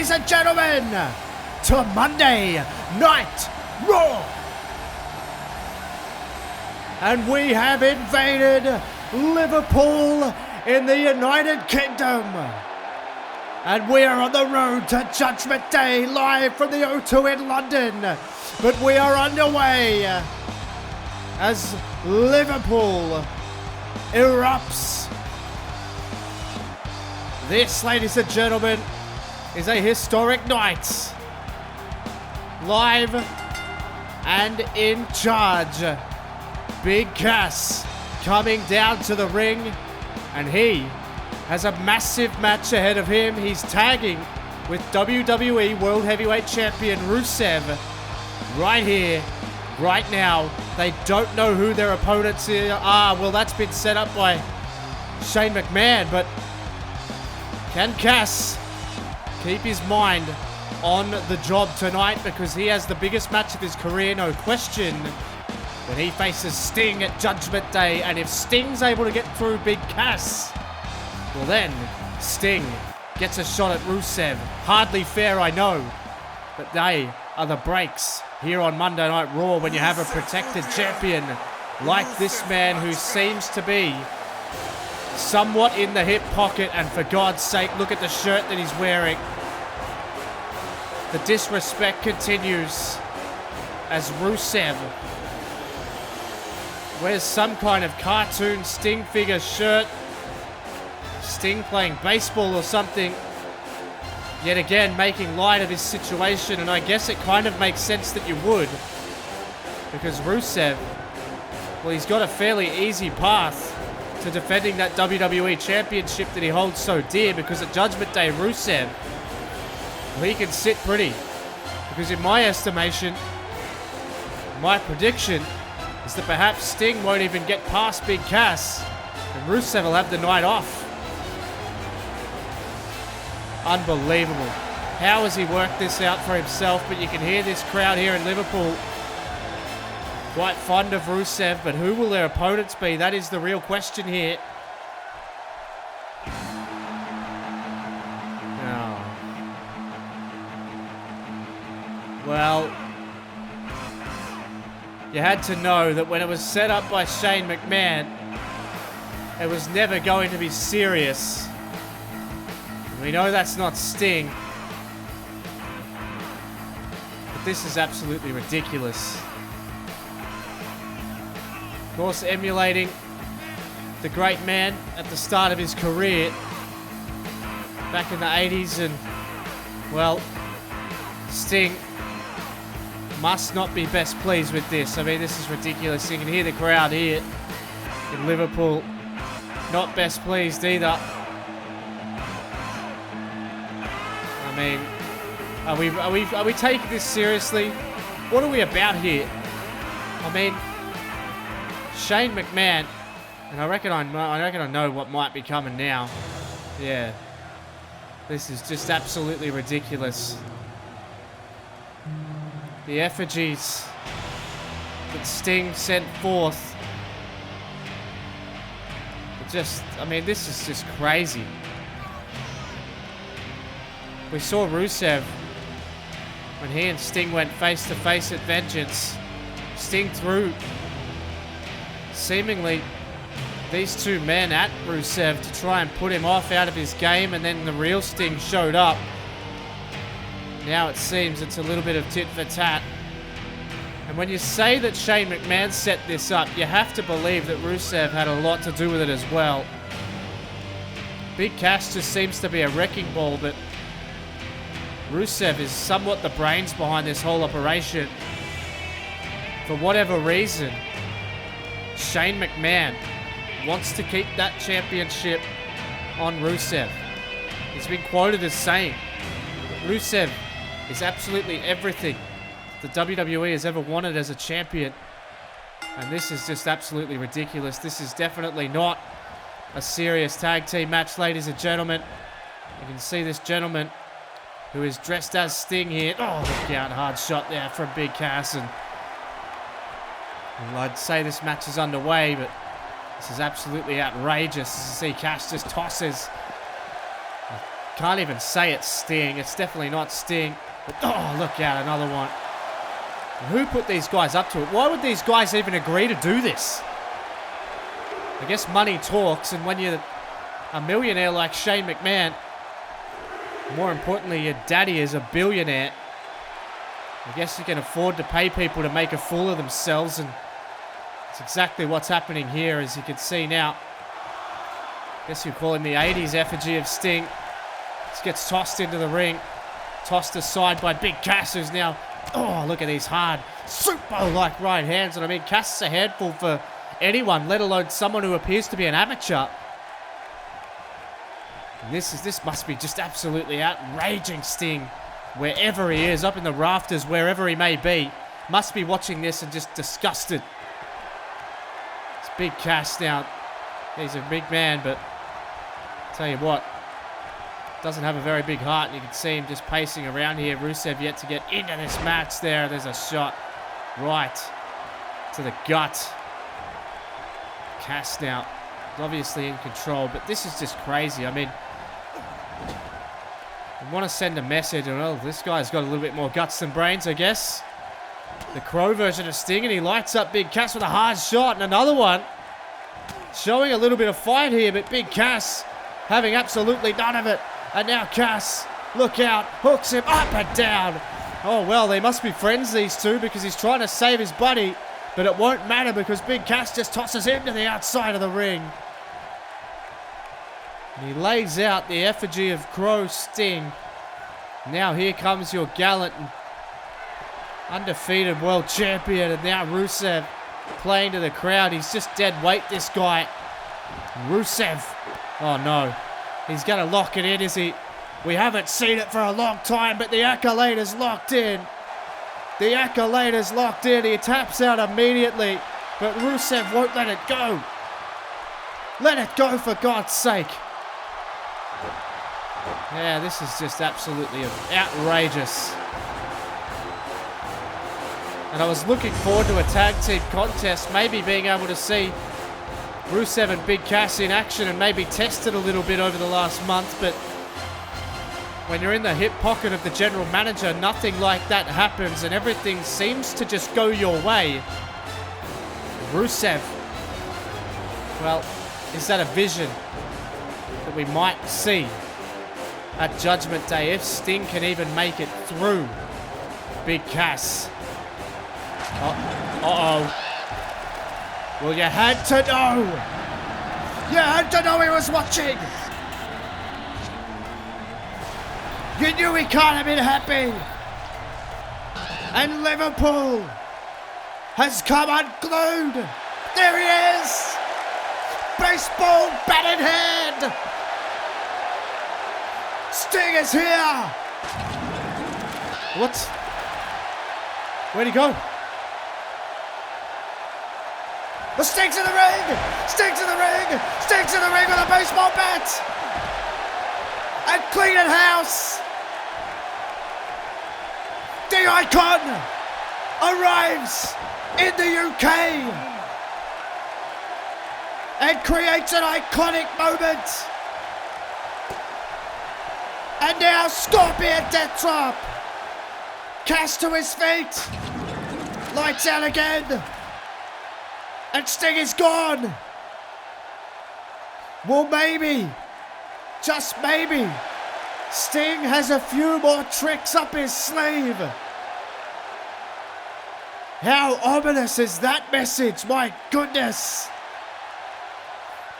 ladies and gentlemen, to Monday Night Raw. And we have invaded Liverpool in the United Kingdom. And we are on the road to Judgment Day, live from the O2 in London. But we are underway as Liverpool erupts. This, ladies and gentlemen, is a historic night. Live and in charge. Big Cass coming down to the ring, and he has a massive match ahead of him. He's tagging with WWE World Heavyweight Champion Rusev right here, right now. They don't know who their opponents are. Well, that's been set up by Shane McMahon, but can Cass keep his mind on the job tonight, because he has the biggest match of his career, no question, when he faces Sting at Judgment Day. And if Sting's able to get through Big Cass, well then, Sting gets a shot at Rusev. Hardly fair, I know, but they are the breaks here on Monday Night Raw when you have a protected champion like this man, who seems to be somewhat in the hip pocket. And for God's sake, look at the shirt that he's wearing. The disrespect continues as Rusev wears some kind of cartoon Sting figure shirt. Sting playing baseball or something. Yet again, making light of his situation. And I guess it kind of makes sense that you would, because Rusev, well, he's got a fairly easy path to defending that WWE Championship that he holds so dear, because at Judgment Day, Rusev, well, he can sit pretty. Because in my estimation, my prediction is that perhaps Sting won't even get past Big Cass, and Rusev will have the night off. Unbelievable. How has he worked this out for himself? But you can hear this crowd here in Liverpool quite fond of Rusev, but who will their opponents be? That is the real question here. Oh. Well, you had to know that when it was set up by Shane McMahon, it was never going to be serious. We know that's not Sting. But this is absolutely ridiculous. Of course, emulating the great man at the start of his career back in the 80s, and, well, Sting must not be best pleased with this. I mean, this is ridiculous. You can hear the crowd here in Liverpool not best pleased either. I mean, are we taking this seriously? What are we about here? I mean, Shane McMahon, and I reckon I know what might be coming now. Yeah, this is just absolutely ridiculous. The effigies that Sting sent forth. I mean, this is just crazy. We saw Rusev when he and Sting went face to face at Vengeance. Sting threw seemingly these two men at Rusev to try and put him off out of his game, and then the real Sting showed up. Now it seems it's a little bit of tit for tat. And when you say that Shane McMahon set this up, you have to believe that Rusev had a lot to do with it as well. Big Cass just seems to be a wrecking ball, but Rusev is somewhat the brains behind this whole operation. For whatever reason, Shane McMahon wants to keep that championship on Rusev. He's been quoted as saying that Rusev is absolutely everything the WWE has ever wanted as a champion. And this is just absolutely ridiculous. This is definitely not a serious tag team match, ladies and gentlemen. You can see this gentleman who is dressed as Sting here. Oh, look out, hard shot there from Big Cass. And I'd say this match is underway, but this is absolutely outrageous. As you see, Cass just tosses a Can't even say it's Sting. It's definitely not Sting. But, oh, look out, another one. Who put these guys up to it? Why would these guys even agree to do this? I guess money talks, and when you're a millionaire like Shane McMahon, more importantly, your daddy is a billionaire, I guess you can afford to pay people to make a fool of themselves, and it's exactly what's happening here, as you can see now. I guess you call him the 80s effigy of Sting. Just gets tossed into the ring, tossed aside by Big Cass, who's now, oh, look at these hard, super-like right hands, and I mean, Cass is a handful for anyone, let alone someone who appears to be an amateur. And this must be just absolutely outraging. Sting, wherever he is, up in the rafters, wherever he may be, must be watching this and just disgusted. It's Big Cass now. He's a big man, but I'll tell you what, doesn't have a very big heart, and you can see him just pacing around here. Rusev yet to get into this match there. There's a shot right to the gut. Cass now is obviously in control, but this is just crazy. I mean, I want to send a message, and well, this guy's got a little bit more guts than brains, I guess. The Crow version of Sting, and he lights up Big Cass with a hard shot, and another one. Showing a little bit of fight here, but Big Cass having absolutely none of it. And now Cass, look out, hooks him up and down. Oh, well, they must be friends, these two, because he's trying to save his buddy. But it won't matter because Big Cass just tosses him to the outside of the ring. And he lays out the effigy of Crow Sting. Now here comes your gallant and undefeated world champion. And now Rusev playing to the crowd. He's just dead weight, this guy. Rusev. Oh, no. He's going to lock it in, is he? We haven't seen it for a long time, but the accolade is locked in. The accolade is locked in. He taps out immediately, but Rusev won't let it go. Let it go, for God's sake. Yeah, this is just absolutely outrageous. And I was looking forward to a tag team contest, maybe being able to see Rusev and Big Cass in action and maybe test it a little bit over the last month, but when you're in the hip pocket of the general manager, nothing like that happens and everything seems to just go your way. Rusev, well, is that a vision that we might see at Judgment Day if Sting can even make it through Big Cass? Uh-oh. Well, you had to know. You had to know he was watching. You knew he can't have been happy. And Liverpool has come unglued. There he is. Baseball bat in hand. Sting is here. What? Where'd he go? The Sting's in the ring! Sting's in the ring! Sting's in the ring with a baseball bat! And cleaning house! The Icon arrives in the UK and creates an iconic moment. And now Scorpion Death Drop. Cass to his feet. Lights out again. And Sting is gone. Well, maybe, just maybe, Sting has a few more tricks up his sleeve. How ominous is that message? My goodness.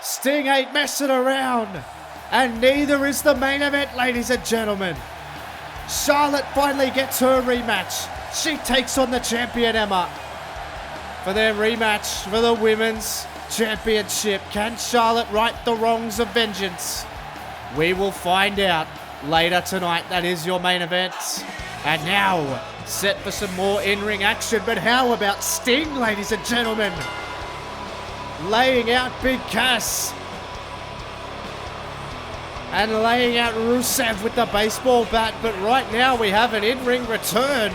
Sting ain't messing around. And neither is the main event, ladies and gentlemen. Charlotte finally gets her rematch. She takes on the champion Emma for their rematch for the Women's Championship. Can Charlotte right the wrongs of vengeance? We will find out later tonight. That is your main event. And now, set for some more in-ring action. But how about Sting, ladies and gentlemen? Laying out Big Cass. And laying out Rusev with the baseball bat. But right now we have an in-ring return.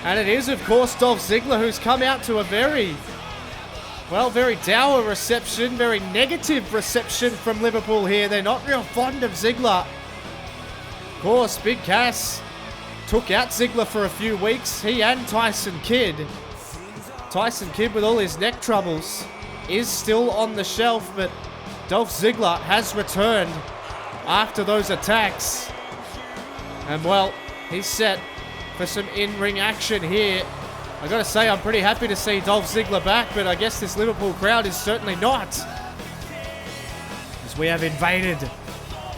And it is, of course, Dolph Ziggler, who's come out to a very Well, very dour reception, very negative reception from Liverpool here. They're not real fond of Ziggler. Of course, Big Cass took out Ziggler for a few weeks. He and Tyson Kidd. Tyson Kidd, with all his neck troubles, is still on the shelf, but Dolph Ziggler has returned after those attacks. And, well, he's set for some in-ring action here. I gotta say, I'm pretty happy to see Dolph Ziggler back, but I guess this Liverpool crowd is certainly not. As we have invaded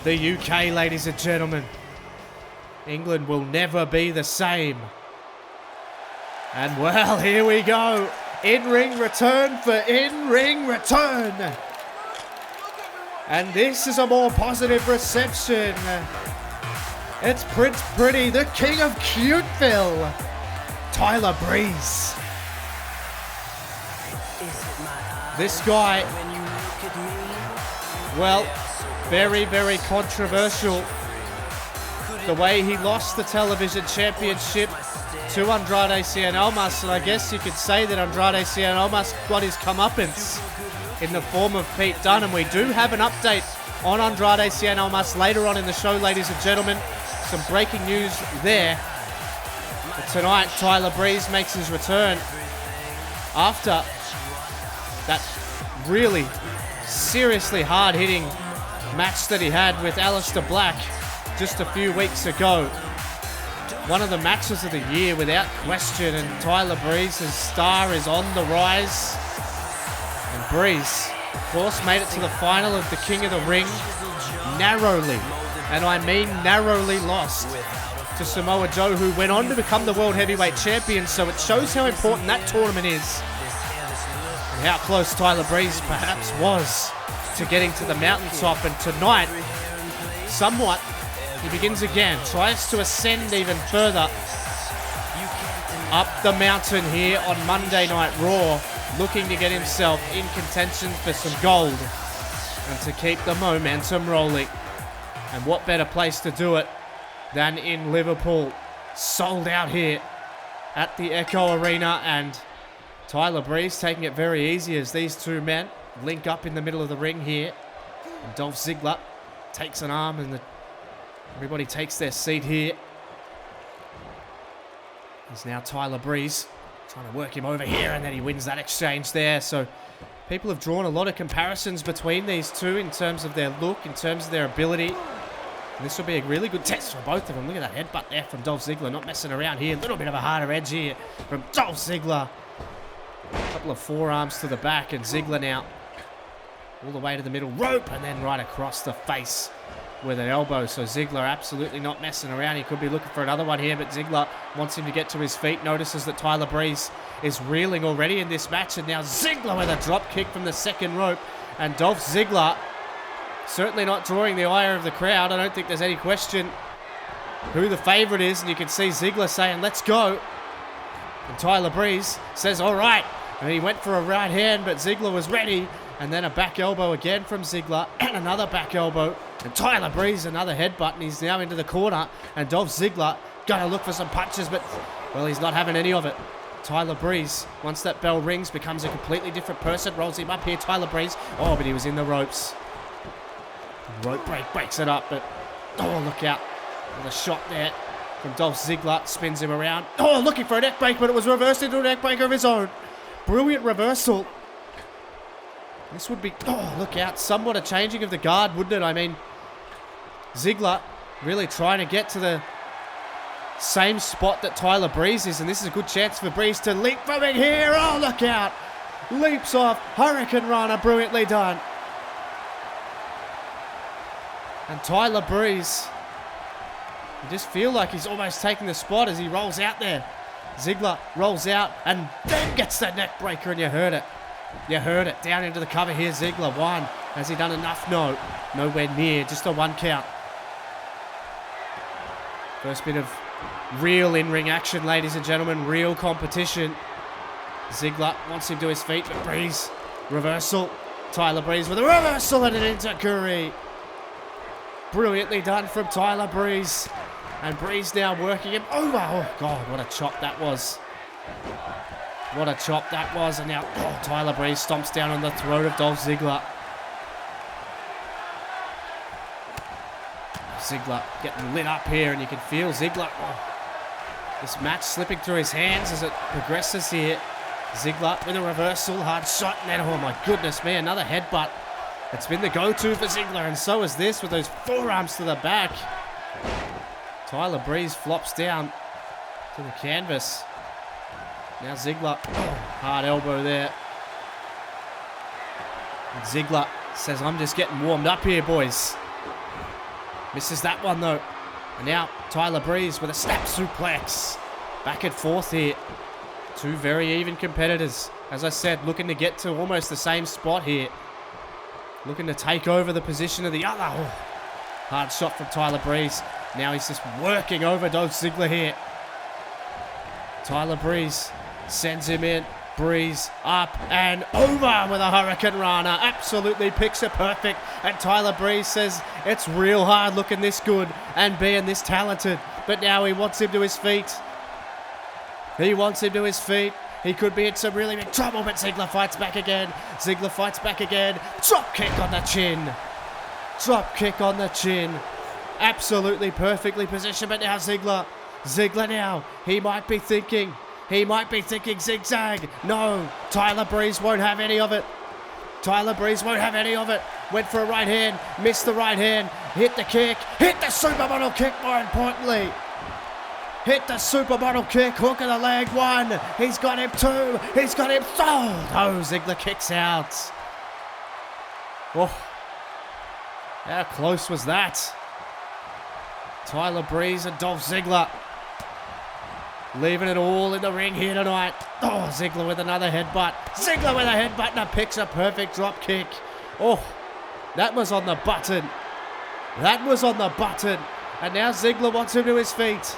the UK, ladies and gentlemen. England will never be the same. And well, here we go. In-ring return for in-ring return. And this is a more positive reception. It's Prince Pretty, the King of Cuteville, Tyler Breeze. This guy, well, very, very controversial. The way he lost the television championship to Andrade Cien Almas, and I guess you could say that Andrade Cien Almas got his comeuppance in the form of Pete Dunne, and we do have an update on Andrade Cien Almas later on in the show, ladies and gentlemen. Some breaking news there. But tonight, Tyler Breeze makes his return after that really seriously hard-hitting match that he had with Aleister Black just a few weeks ago. One of the matches of the year without question, and Tyler Breeze's star is on the rise. And Breeze, of course, made it to the final of the King of the Ring narrowly, and I mean narrowly, lost to Samoa Joe, who went on to become the World Heavyweight Champion, so it shows how important that tournament is and how close Tyler Breeze perhaps was to getting to the mountaintop. And tonight, somewhat, he begins again, tries to ascend even further up the mountain here on Monday Night Raw, looking to get himself in contention for some gold and to keep the momentum rolling. And what better place to do it than in Liverpool. Sold out here at the Echo Arena, and Tyler Breeze taking it very easy as these two men link up in the middle of the ring here. And Dolph Ziggler takes an arm, and everybody takes their seat here. There's now Tyler Breeze trying to work him over here, and then he wins that exchange there. So people have drawn a lot of comparisons between these two in terms of their look, in terms of their ability. And this will be a really good test for both of them. Look at that headbutt there from Dolph Ziggler, not messing around here. A little bit of a harder edge here from Dolph Ziggler. A couple of forearms to the back, and Ziggler now all the way to the middle rope, and then right across the face with an elbow. So Ziggler absolutely not messing around. He could be looking for another one here, but Ziggler wants him to get to his feet. Notices that Tyler Breeze is reeling already in this match, and now Ziggler with a drop kick from the second rope. And Dolph Ziggler certainly not drawing the ire of the crowd. I don't think there's any question who the favorite is, and you can see Ziggler saying, "Let's go." And Tyler Breeze says, "All right." And he went for a right hand, but Ziggler was ready. And then a back elbow again from Ziggler, and another back elbow. And Tyler Breeze, another headbutt, and he's now into the corner. And Dolph Ziggler gonna look for some punches, but, well, he's not having any of it. Tyler Breeze, once that bell rings, becomes a completely different person. Rolls him up here, Tyler Breeze. Oh, but he was in the ropes. Rope break breaks it up, but, oh, look out. The shot there from Dolph Ziggler spins him around. Oh, looking for a neck break, but it was reversed into a neck breaker of his own. Brilliant reversal. This would be, oh, look out, somewhat a changing of the guard, wouldn't it? I mean, Ziggler really trying to get to the same spot that Tyler Breeze is, and this is a good chance for Breeze to leap from it here. Oh, look out. Leaps off, Hurricane Rana, brilliantly done. And Tyler Breeze, you just feel like he's almost taking the spot as he rolls out there. Ziggler rolls out and then gets that neck breaker, and you heard it. You heard it. Down into the cover here, Ziggler. One. Has he done enough? No. Nowhere near. Just a one count. First bit of real in-ring action, ladies and gentlemen. Real competition. Ziggler wants him to his feet, but Breeze. Reversal. Tyler Breeze with a reversal and an enziguri. Brilliantly done from Tyler Breeze. And Breeze now working him over. Oh, God, what a chop that was. What a chop that was. And now Tyler Breeze stomps down on the throat of Dolph Ziggler. Ziggler getting lit up here, and you can feel Ziggler. This match slipping through his hands as it progresses here. Ziggler with a reversal, hard shot, and then, oh my goodness me, another headbutt. It's been the go-to for Ziggler, and so is this with those forearms to the back. Tyler Breeze flops down to the canvas. Now Ziggler, hard elbow there. And Ziggler says, I'm just getting warmed up here, boys. Misses that one, though. And now Tyler Breeze with a snap suplex. Back and forth here. Two very even competitors. As I said, looking to get to almost the same spot here. Looking to take over the position of the other. Oh, hard shot from Tyler Breeze. Now he's just working over Dolph Ziggler here. Tyler Breeze sends him in. Breeze up and over with a Hurricane Rana. Absolutely picture perfect. And Tyler Breeze says it's real hard looking this good and being this talented. But now he wants him to his feet. He wants him to his feet. He could be in some really big trouble, but Ziggler fights back again. Ziggler fights back again. Drop kick on the chin. Drop kick on the chin. Absolutely perfectly positioned, but now Ziggler. Ziggler now. He might be thinking zigzag. No, Tyler Breeze won't have any of it. Tyler Breeze won't have any of it. Went for a right hand, missed the right hand, hit the kick, hit the supermodel kick more importantly. Hit the supermodel kick, hook of the leg, one. He's got him two, he's got him oh, Ziggler kicks out. Oh, how close was that? Tyler Breeze and Dolph Ziggler leaving it all in the ring here tonight. Oh, Ziggler with another headbutt. Ziggler with a headbutt and a picks a perfect drop kick. Oh, that was on the button. That was on the button. And now Ziggler wants him to his feet.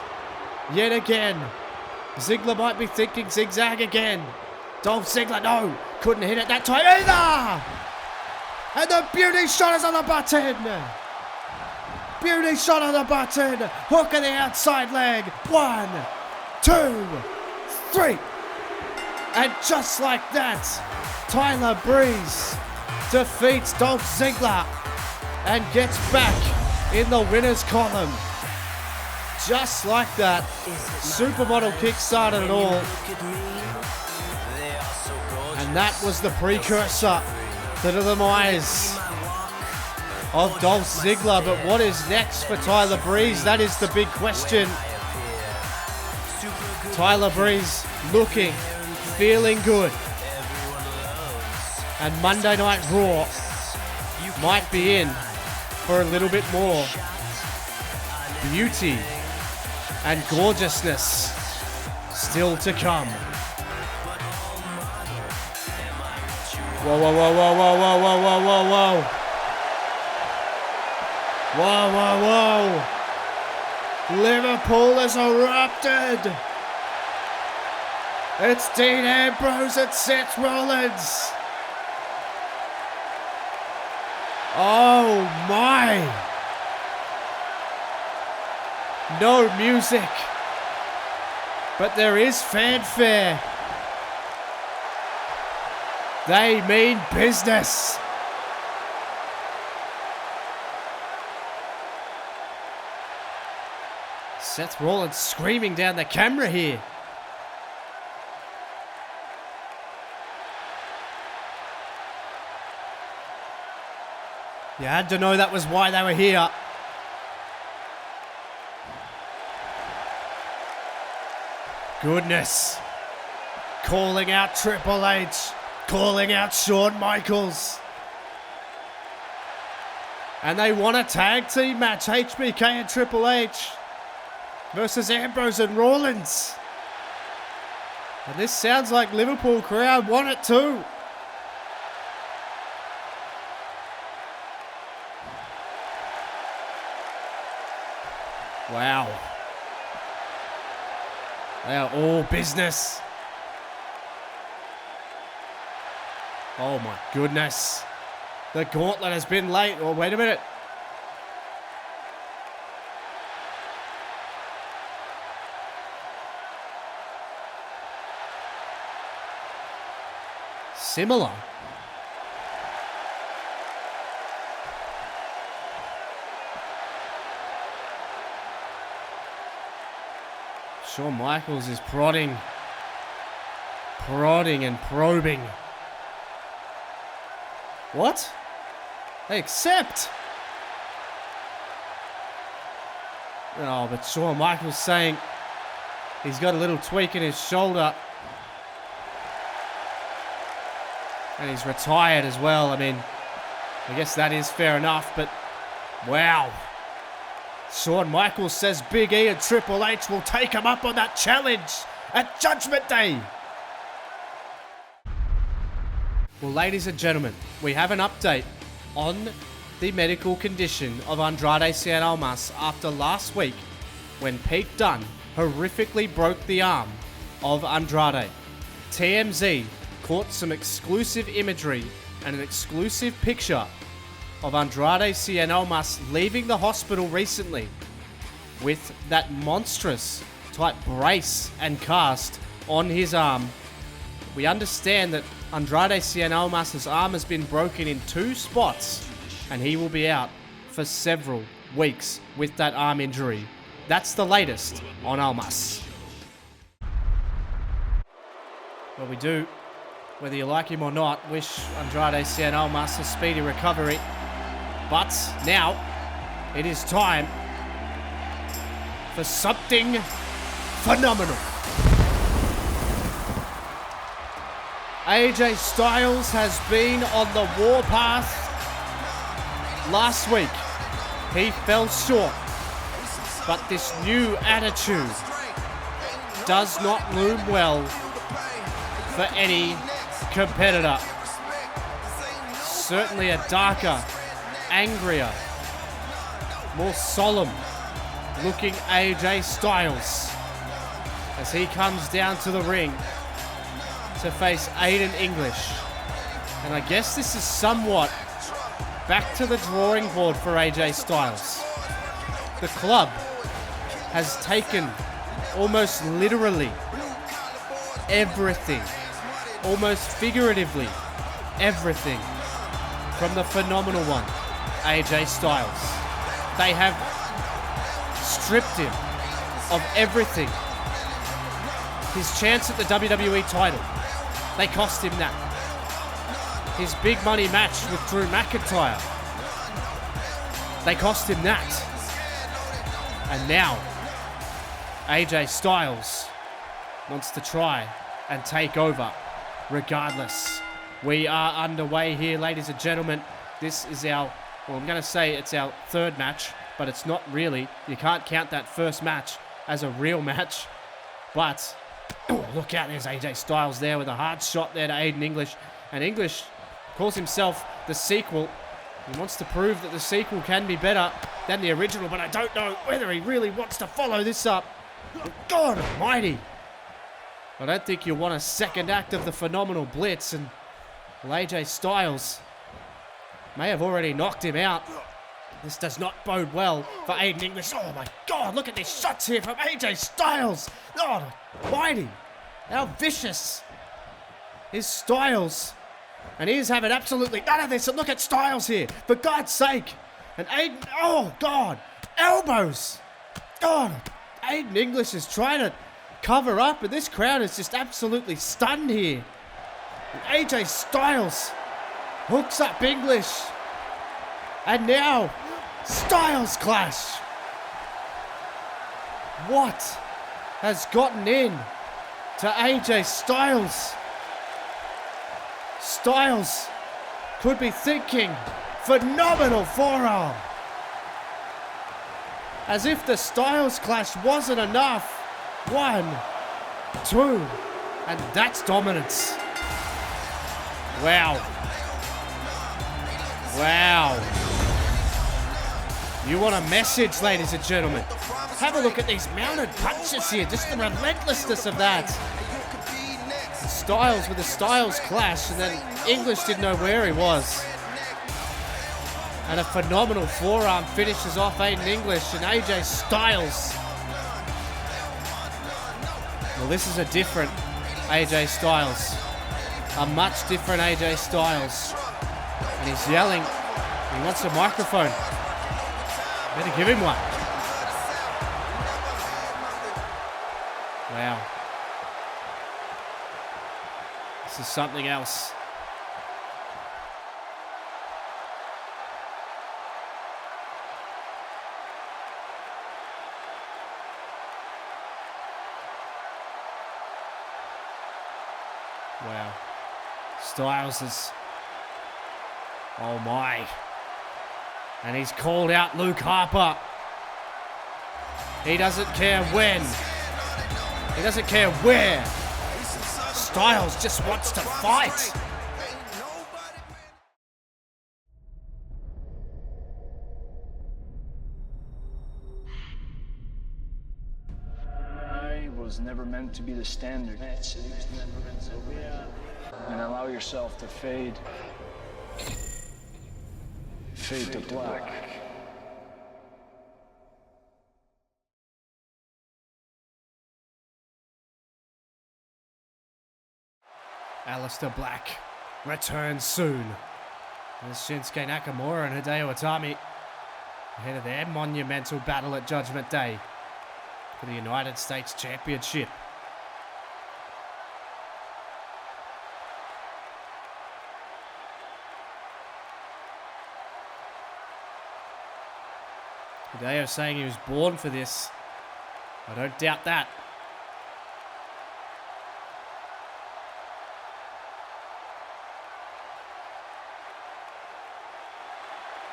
Yet again. Ziggler might be thinking zigzag again. Dolph Ziggler, no. Couldn't hit it that time either. And the beauty shot is on the button. Beauty shot on the button. Hook of the outside leg. 1, 2, 3. And just like that, Tyler Breeze defeats Dolph Ziggler and gets back in the winner's column. Just like that, supermodel kick started it all. And that was the precursor to the demise of Dolph Ziggler. But what is next for Tyler Breeze? That is the big question. Tyler Breeze looking, feeling good. And Monday Night Raw might be in for a little bit more beauty and gorgeousness still to come. Whoa, whoa, whoa, whoa, whoa, whoa, whoa, whoa, whoa, whoa. Whoa, whoa, whoa. Liverpool has erupted. It's Dean Ambrose and Seth Rollins. Oh my. No music. But there is fanfare. They mean business. Seth Rollins screaming down the camera here. You had to know that was why they were here. Goodness. Calling out Triple H. Calling out Shawn Michaels. And they want a tag team match. HBK and Triple H versus Ambrose and Rollins. And this sounds like Liverpool crowd want it too. Wow. They are all business. Oh my goodness. The gauntlet has been late. Oh, wait a minute. Similar. Shawn Michaels is prodding and probing. What? They accept. Oh, but Shawn Michaels saying he's got a little tweak in his shoulder. And he's retired as well. I mean, I guess that is fair enough, but wow. Shawn Michaels says Big E and Triple H will take him up on that challenge at Judgment Day. Well, ladies and gentlemen, we have an update on the medical condition of Andrade Cien Almas after last week when Pete Dunne horrifically broke the arm of Andrade. TMZ caught some exclusive imagery and an exclusive picture of Andrade Cien Almas leaving the hospital recently with that monstrous type brace and cast on his arm. We understand that Andrade Cien Almas' arm has been broken in 2 spots and he will be out for several weeks with that arm injury. That's the latest on Almas. Well, we do, whether you like him or not, wish Andrade Cien Almas a speedy recovery. But now, it is time for something phenomenal. AJ Styles has been on the warpath. Last week, he fell short. But this new attitude does not loom well for any competitor. Certainly a darker, angrier, more solemn looking AJ Styles as he comes down to the ring to face Aiden English. And I guess this is somewhat back to the drawing board for AJ Styles. The club has taken almost literally everything, almost figuratively everything from the phenomenal one, AJ Styles. They have stripped him of everything. His chance at the WWE title, they cost him that. His big money match with Drew McIntyre, they cost him that. And now, AJ Styles wants to try and take over regardless. We are underway here, ladies and gentlemen. This is our, well, I'm going to say it's our 3rd match, but it's not really. You can't count that first match as a real match. But, oh, look out, there's AJ Styles there with a hard shot there to Aiden English. And English calls himself the sequel. He wants to prove that the sequel can be better than the original, but I don't know whether he really wants to follow this up. God almighty. I don't think you'll want a second act of the phenomenal Blitz, and well, AJ Styles may have already knocked him out. This does not bode well for Aiden English. Oh my God, look at these shots here from AJ Styles. God almighty. How vicious is Styles. And he is having absolutely none of this. And look at Styles here, for God's sake. And Aiden, oh God, elbows. God, Aiden English is trying to cover up, and this crowd is just absolutely stunned here. And AJ Styles hooks up English. And now, Styles clash. What has gotten in to AJ Styles? Styles could be thinking phenomenal forearm. As if the Styles clash wasn't enough. 1, 2, and that's dominance. Wow. Wow. You want a message, ladies and gentlemen? Have a look at these mounted punches here, just the relentlessness of that. Styles with a Styles clash, and then English didn't know where he was. And a phenomenal forearm finishes off Aiden English, and AJ Styles. Well, this is a different AJ Styles. a much different AJ Styles. And he's yelling. He wants a microphone. Better give him one. Wow. This is something else. Wow. Styles is... Oh my. And he's called out Luke Harper. He doesn't care when. He doesn't care where. Styles just wants to fight. I was never meant to be the standard. And allow yourself to fade to black. Aleister Black returns soon. There's Shinsuke Nakamura and Hideo Itami ahead of their monumental battle at Judgment Day for the United States Championship. Hideo saying he was born for this. I don't doubt that.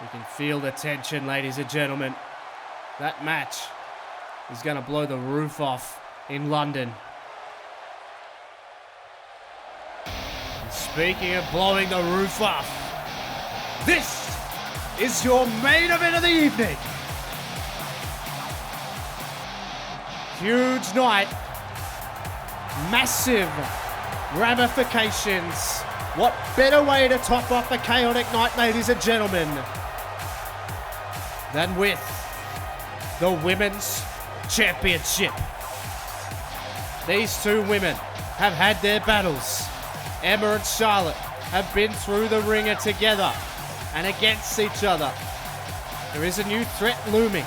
You can feel the tension, ladies and gentlemen. That match is going to blow the roof off in London. And speaking of blowing the roof off, this is your main event of the evening. Huge night. Massive ramifications. What better way to top off a chaotic night, ladies and gentlemen, than with the Women's Championship. These two women have had their battles. Emma and Charlotte have been through the ringer together and against each other. There is a new threat looming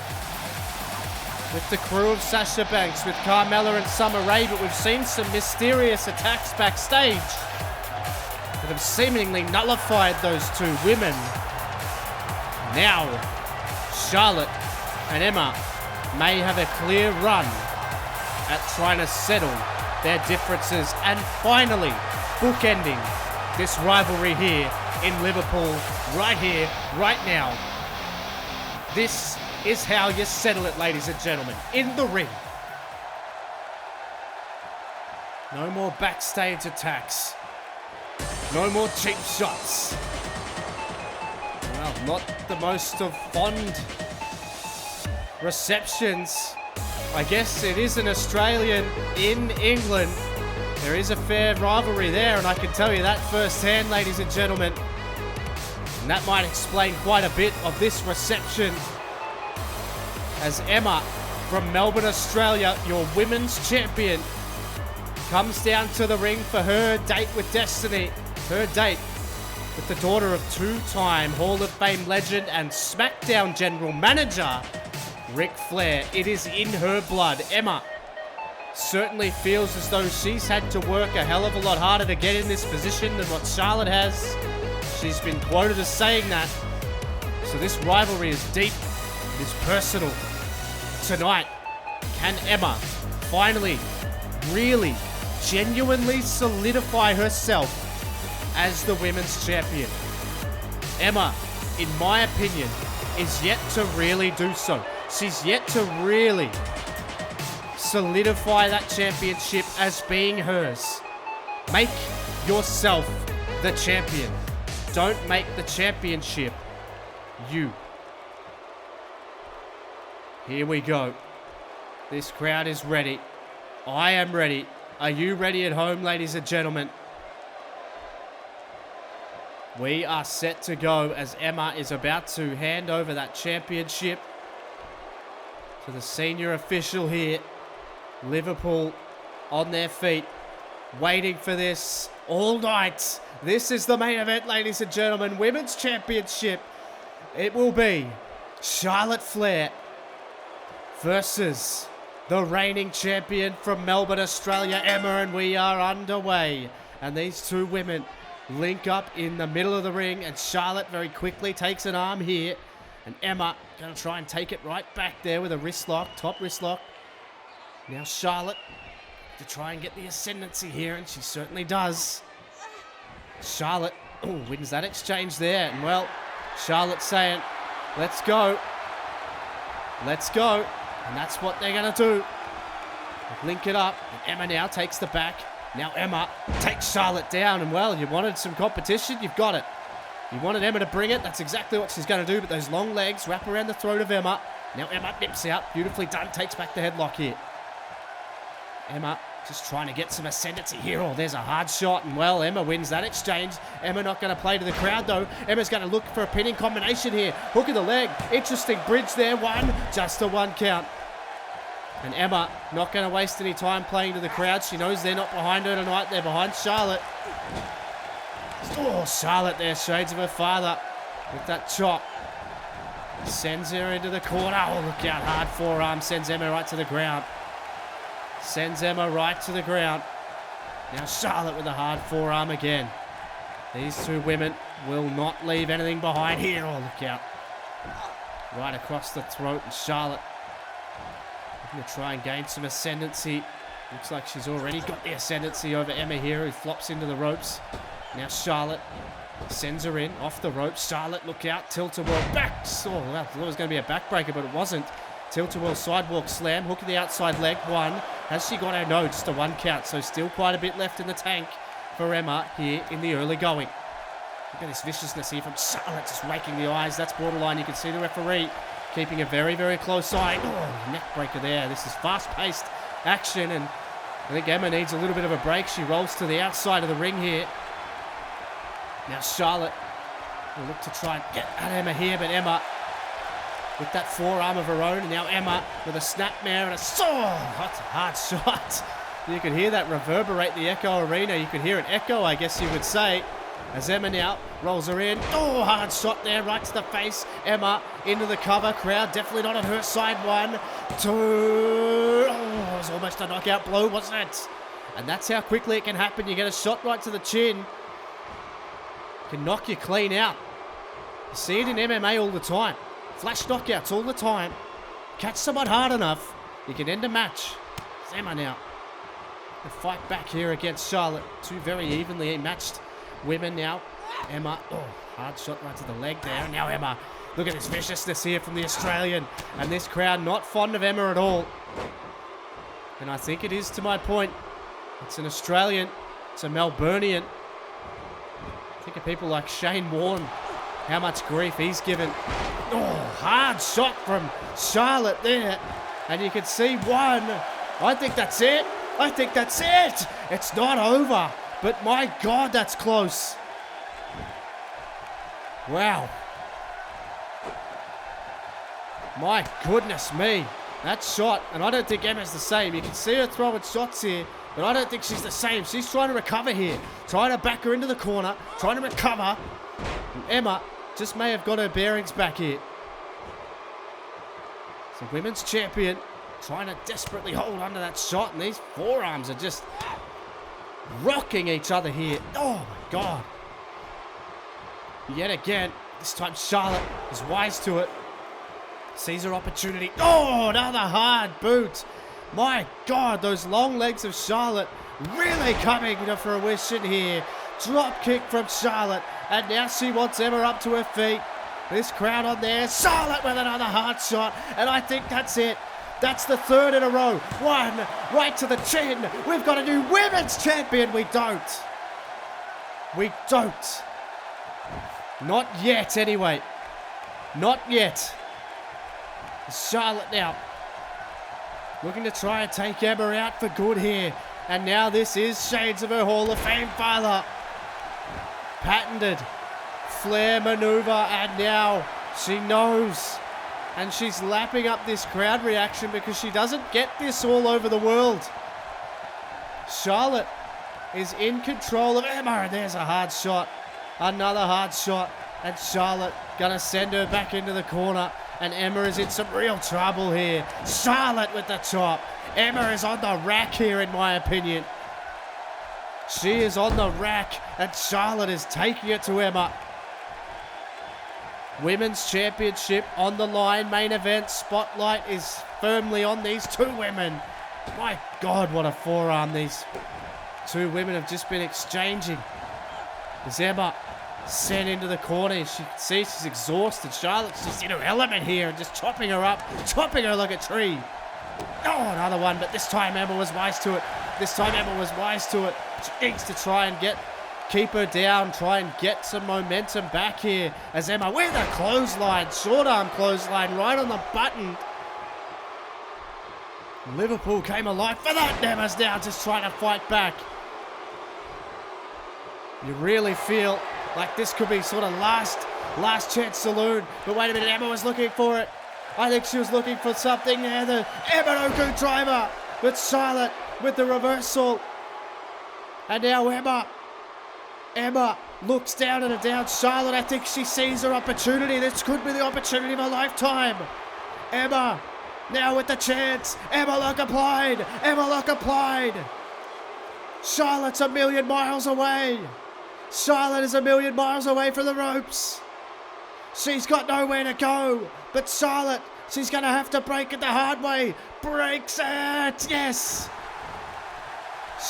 with the crew of Sasha Banks, with Carmella and Summer Rae, but we've seen some mysterious attacks backstage that have seemingly nullified those two women. Now, Charlotte and Emma may have a clear run at trying to settle their differences and finally bookending this rivalry here in Liverpool, right here, right now. This is how you settle it, ladies and gentlemen, in the ring. No more backstage attacks. No more cheap shots. Well, not the most of fond receptions. I guess it is an Australian in England. There is a fair rivalry there, and I can tell you that firsthand, ladies and gentlemen. And that might explain quite a bit of this reception, as Emma from Melbourne, Australia, your women's champion, comes down to the ring for her date with Destiny. Her date with the daughter of two-time Hall of Fame legend and SmackDown General Manager, Ric Flair. It is in her blood. Emma certainly feels as though she's had to work a hell of a lot harder to get in this position than what Charlotte has. She's been quoted as saying that. So this rivalry is deep. It is personal. Tonight, can Emma finally, really, genuinely solidify herself as the women's champion? Emma, in my opinion, is yet to really do so. She's yet to really solidify that championship as being hers. Make yourself the champion. Don't make the championship you. Here we go. This crowd is ready. I am ready. Are you ready at home, ladies and gentlemen? We are set to go as Emma is about to hand over that championship to the senior official here. Liverpool on their feet, waiting for this. all night. This is the main event, ladies and gentlemen. Women's Championship. It will be Charlotte Flair versus the reigning champion from Melbourne, Australia, Emma, and we are underway. And these two women link up in the middle of the ring, and Charlotte very quickly takes an arm here, and Emma going to try and take it right back there with a wrist lock, top wrist lock. Now Charlotte to try and get the ascendancy here, and she certainly does. Charlotte wins that exchange there, and well, Charlotte saying, let's go. Let's go. And that's what they're going to do. Link it up, and Emma now takes the back. Now Emma takes Charlotte down, and well, you wanted some competition, you've got it. You wanted Emma to bring it, that's exactly what she's going to do, but those long legs wrap around the throat of Emma. Now Emma nips out, beautifully done, takes back the headlock here. Emma just trying to get some ascendancy here. Oh, there's a hard shot, and well, Emma wins that exchange. Emma not going to play to the crowd, though. Emma's going to look for a pinning combination here. Hook of the leg, interesting bridge there, one, just a one count. And Emma not going to waste any time playing to the crowd. She knows they're not behind her tonight, they're behind Charlotte. Oh, Charlotte there, shades of her father with that chop. Sends her into the corner. Oh, look out, hard forearm, sends Emma right to the ground. Sends Emma right to the ground. Now Charlotte with a hard forearm again. These two women will not leave anything behind here. Oh, look out. Right across the throat, and Charlotte looking to try and gain some ascendancy. Looks like she's already got the ascendancy over Emma here, who flops into the ropes. Now Charlotte sends her in, off the ropes. Charlotte, look out, tilt-a-whirl back. Oh, well, I thought it was going to be a backbreaker, but it wasn't. Tilt-a-whirl sidewalk slam, hook of the outside leg, one. Has she got her? No, just a one count, so still quite a bit left in the tank for Emma here in the early going. Look at this viciousness here from Charlotte, just raking the eyes. That's borderline. You can see the referee keeping a very, very close eye. Oh, neck breaker there. This is fast-paced action, and I think Emma needs a little bit of a break. She rolls to the outside of the ring here. Now Charlotte will look to try and get at Emma here, but Emma with that forearm of her own, and now Emma with a snapmare and a that's a hard shot. You can hear that reverberate the Echo Arena. You can hear an echo, I guess you would say, as Emma now rolls her in. Oh, hard shot there, right to the face. Emma into the cover. Crowd definitely not on her side. One, two. Oh, it was almost a knockout blow, wasn't it? And that's how quickly it can happen. You get a shot right to the chin, can knock you clean out. You see it in MMA all the time. Flash knockouts all the time. Catch someone hard enough, you can end a match. It's Emma now. The fight back here against Charlotte. Two very evenly matched women now. Emma, oh, hard shot right to the leg there. And now Emma, look at this viciousness here from the Australian. And this crowd not fond of Emma at all. And I think it is to my point. It's an Australian. It's a Melburnian. Think of people like Shane Warne. How much grief he's given. Oh, hard shot from Charlotte there. And you can see one. I think that's it. I think that's it. It's not over. But my God, that's close. Wow. My goodness me. That shot. And I don't think Emma's the same. You can see her throwing shots here, but I don't think she's the same. She's trying to recover here. Trying to back her into the corner. Trying to recover. And Emma just may have got her bearings back here. So women's champion trying to desperately hold onto that shot, and these forearms are just rocking each other here. Oh my God. Yet again, this time Charlotte is wise to it. Sees her opportunity. Oh, another hard boot. My God, those long legs of Charlotte really coming to fruition here. Drop kick from Charlotte. And now she wants Emma up to her feet. This crowd on there. Charlotte with another hard shot. And I think that's it. That's the third in a row. One right to the chin. We've got a new women's champion. We don't. We don't. Not yet, anyway. Not yet. Charlotte now looking to try and take Emma out for good here. And now this is shades of her Hall of Fame father. Patented Flair maneuver, and now she knows. And she's lapping up this crowd reaction because she doesn't get this all over the world. Charlotte is in control of Emma, and there's a hard shot. Another hard shot, and Charlotte gonna send her back into the corner, and Emma is in some real trouble here. Charlotte with the chop. Emma is on the rack here, in my opinion. She is on the rack, and Charlotte is taking it to Emma. Women's Championship on the line, main event. Spotlight is firmly on these two women. My God, what a forearm these two women have just been exchanging. As Emma sent into the corner, she can see she's exhausted. Charlotte's just in her element here and just chopping her up, chopping her like a tree. Oh, another one, but this time Emma was wise to it. She needs to try and keep her down, try and get some momentum back here. As Emma with a clothesline, short arm clothesline right on the button. Liverpool came alive for that. Emma's now just trying to fight back. You really feel like this could be sort of last chance saloon. But wait a minute, Emma was looking for it. I think she was looking for something there. The Emma Oku driver with Charlotte with the reversal. And now Emma looks down at a down Charlotte. I think she sees her opportunity. This could be the opportunity of a lifetime. Emma now with the chance. Emma lock applied. Charlotte's a million miles away. Charlotte is a million miles away from the ropes. She's got nowhere to go. But Charlotte, she's going to have to break it the hard way. Breaks it. Yes.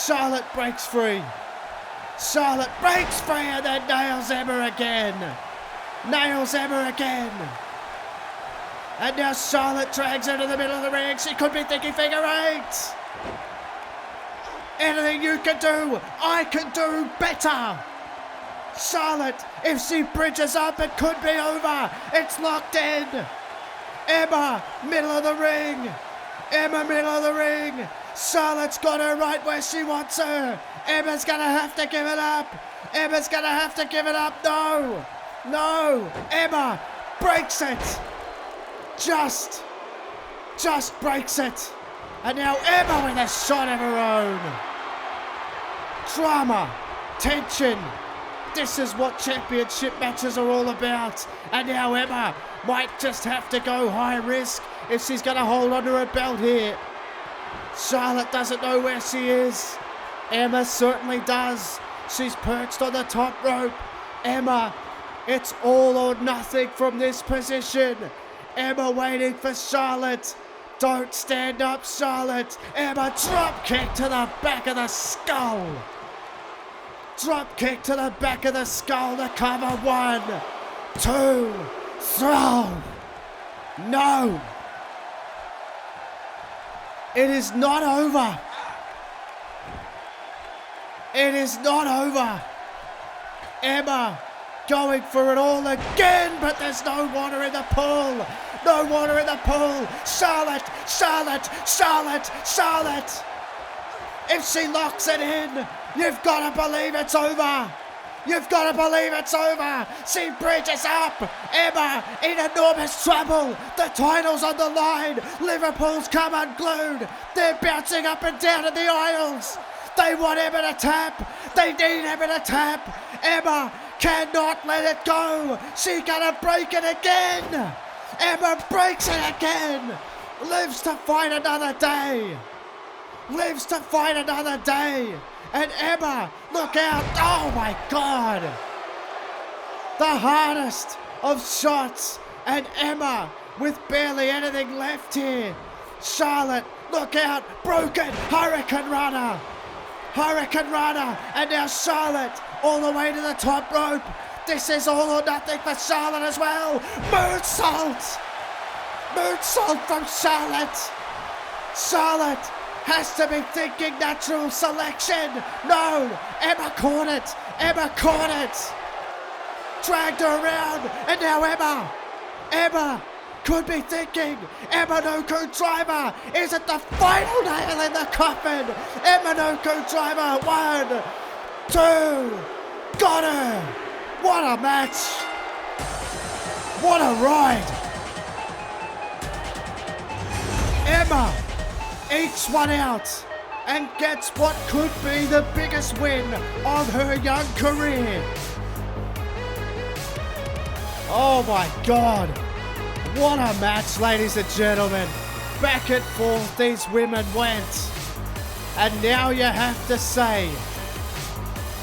Charlotte breaks free. And then nails Emma again. And now Charlotte drags her to the middle of the ring. She could be thinking figure eight. Anything you can do, I can do better. Charlotte, if she bridges up, it could be over. It's locked in. Emma, middle of the ring. Charlotte's got her right where she wants her. Emma's going to have to give it up. No. Emma breaks it. Just breaks it. And now Emma with a shot of her own. Drama, tension. This is what championship matches are all about. And now Emma might just have to go high risk if she's going to hold on to her belt here. Charlotte doesn't know where she is. Emma certainly does. She's perched on the top rope. Emma, it's all or nothing from this position. Emma waiting for Charlotte. Don't stand up, Charlotte. Emma drop kick to the back of the skull. To cover. 1, 2, throw. No. It is not over. Emma going for it all again, but there's no water in the pool. Charlotte. If she locks it in, you've got to believe it's over. She bridges up. Emma in enormous trouble. The title's on the line. Liverpool's come unglued. They're bouncing up and down in the aisles. They want Emma to tap. They need Emma to tap. Emma cannot let it go. She's gonna break it again. Emma breaks it again. Lives to fight another day. And Emma, look out. Oh my God. The hardest of shots. And Emma with barely anything left here. Charlotte, look out. Broken. Hurricane Runner. And now Charlotte all the way to the top rope. This is all or nothing for Charlotte as well. Moonsault from Charlotte. Charlotte has to be thinking natural selection. No, Emma caught it. Dragged her around, and now Emma could be thinking, Emma Noku driver, is it the final nail in the coffin? Emma Noku driver, 1, 2, got her. What a match. What a ride. Emma eats one out. and gets what could be the biggest win of her young career. Oh my God. What a match, ladies and gentlemen. Back and forth these women went. And now you have to say,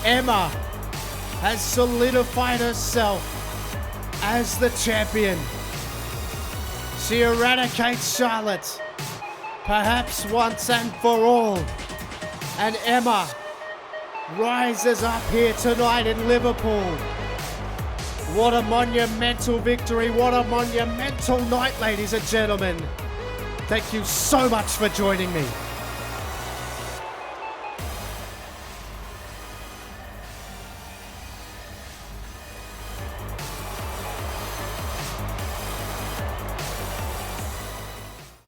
Emma has solidified herself as the champion. She eradicates Charlotte, perhaps once and for all. And Emma rises up here tonight in Liverpool. What a monumental victory, what a monumental night, ladies and gentlemen. Thank you so much for joining me.